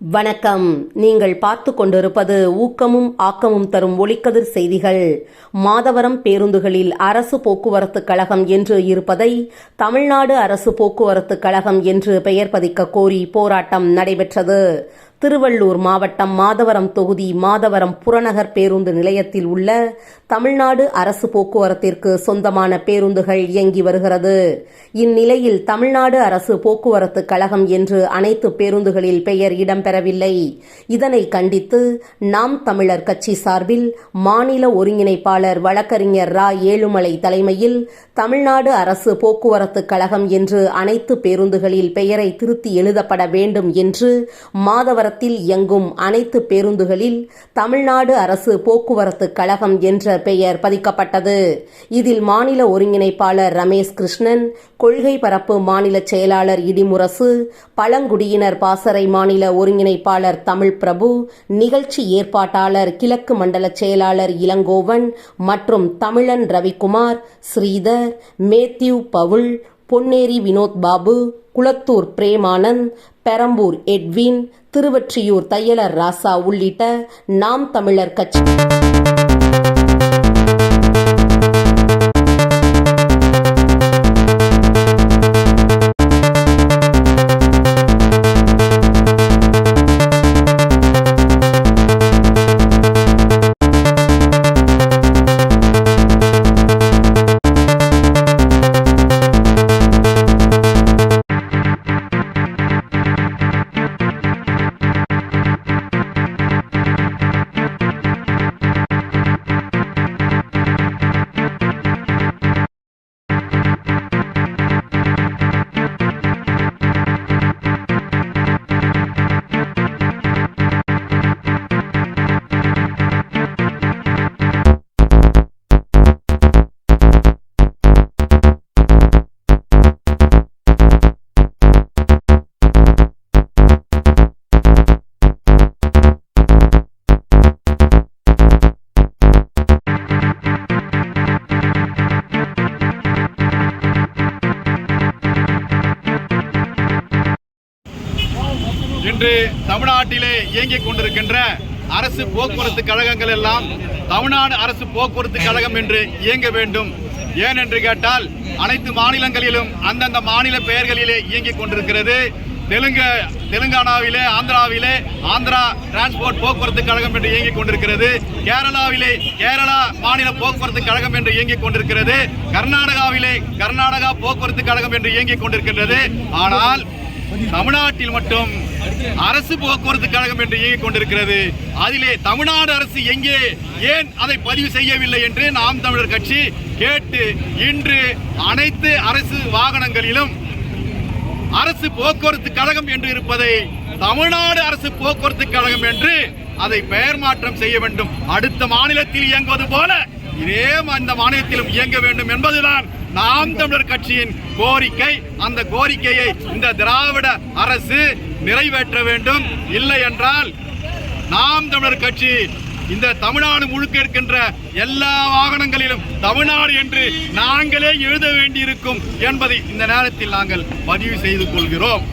வணக்கம். நீங்கள் பார்த்து கொண்டிருப்பது ஊக்கமும் ஆக்கமும் தரும் ஒளிக்கதிர் செய்திகள். மாதவரம் பேருந்துகளில் அரசு போக்குவரத்து கழகம் என்று இருப்பதை தமிழ்நாடு அரசு போக்குவரத்து கழகம் என்று பெயர் பதிக்க கோரி போராட்டம் நடைபெற்றது. திருவள்ளூர் மாவட்டம் மாதவரம் தொகுதி மாதவரம் புறநகர் பேருந்து நிலையத்தில் உள்ள தமிழ்நாடு அரசு போக்குவரத்திற்கு சொந்தமான பேருந்துகள் இயங்கி வருகிறது. இந்நிலையில் தமிழ்நாடு அரசு போக்குவரத்து கழகம் என்று அனைத்து பேருந்துகளில் பெயர் இடம்பெறவில்லை. இதனை கண்டித்து நாம் தமிழர் கட்சி சார்பில் மாநில ஒருங்கிணைப்பாளர் வழக்கறிஞர் ரா. ஏழுமலை தலைமையில் தமிழ்நாடு அரசு போக்குவரத்து கழகம் என்று அனைத்து பேருந்துகளில் பெயரை திருத்தி எழுதப்பட வேண்டும் என்று மாதவரத்தில் இயங்கும் அனைத்து பேருந்துகளில் தமிழ்நாடு அரசு போக்குவரத்து கழகம் என்ற பெயர் பதிக்கப்பட்டது. இதில் மாநில ஒருங்கிணைப்பாளர் ரமேஷ் கிருஷ்ணன், கொள்கை பரப்பு மாநில செயலாளர் இடிமுரசு, பழங்குடியினர் பாசறை மாநில ஒருங்கிணைப்பாளர் தமிழ் பிரபு, நிகழ்ச்சி ஏற்பாட்டாளர் கிழக்கு மண்டல செயலாளர் இளங்கோவன் மற்றும் தமிழன் ரவிக்குமார், ஸ்ரீதர், மேத்யூ பவுல், பொன்னேரி வினோத் பாபு, குளத்தூர் பிரேமானந்த், பெரம்பூர் எட்வின், திருவொற்றியூர் தையலர் ராசா உள்ளிட்ட நாம் தமிழர் கட்சி இன்று தமிழ்நாட்டிலே இயங்கிக் கொண்டிருக்கின்ற அரசு போக்குவரத்து கழகங்கள் எல்லாம் தமிழ்நாடு அரசு போக்குவரத்து கழகம் என்று இயங்க வேண்டும். ஏனென்று கேட்டால் அனைத்து மாநிலங்களிலும் அந்தந்த மாநில பெயர்களிலே இயங்கிக் கொண்டிருக்கிறது. தெலுங்கானாவிலே ஆந்திராவிலே ஆந்திரா டிரான்ஸ்போர்ட் போக்குவரத்து கழகம் என்று இயங்கிக் கொண்டிருக்கிறது. கேரளாவிலே கேரளா மாநில போக்குவரத்து கழகம் என்று இயங்கிக் கொண்டிருக்கிறது. கர்நாடகாவிலே கர்நாடகா போக்குவரத்து கழகம் என்று இயங்கிக் கொண்டிருக்கின்றது. ஆனால் தமிழ்நாட்டில் மட்டும் அரசு போக்குவரத்து கழகம் என்று இயங்கிக் கொண்டிருக்கிறது. அதிலே தமிழ்நாடு அரசு எங்கே, ஏன் அதை பதிவு செய்யவில்லை என்று நாம் தமிழர் கட்சி கேட்டு இன்று அனைத்து அரசு வாகனங்களிலும் அரசு போக்குவரத்து கழகம் என்று இருப்பதை தமிழ்நாடு அரசு போக்குவரத்து கழகம் என்று அதை பெயர் மாற்றம் செய்ய வேண்டும். அடுத்த மாநிலத்தில் இயங்குவது போல இதே இந்த மாநிலத்திலும் இயங்க வேண்டும் என்பதுதான் நாம் தமிழர் கட்சியின் கோரிக்கை. அந்த கோரிக்கையை இந்த திராவிட அரசு நிறைவேற்ற வேண்டும். இல்லை என்றால் நாம் தமிழர் கட்சி இந்த தமிழ்நாடு முழுக்க இருக்கின்ற எல்லா வாகனங்களிலும் தமிழ்நாடு என்று நாங்களே எழுத வேண்டியிருக்கும் என்பதை இந்த நேரத்தில் நாங்கள் பதிவு செய்து கொள்கிறோம்.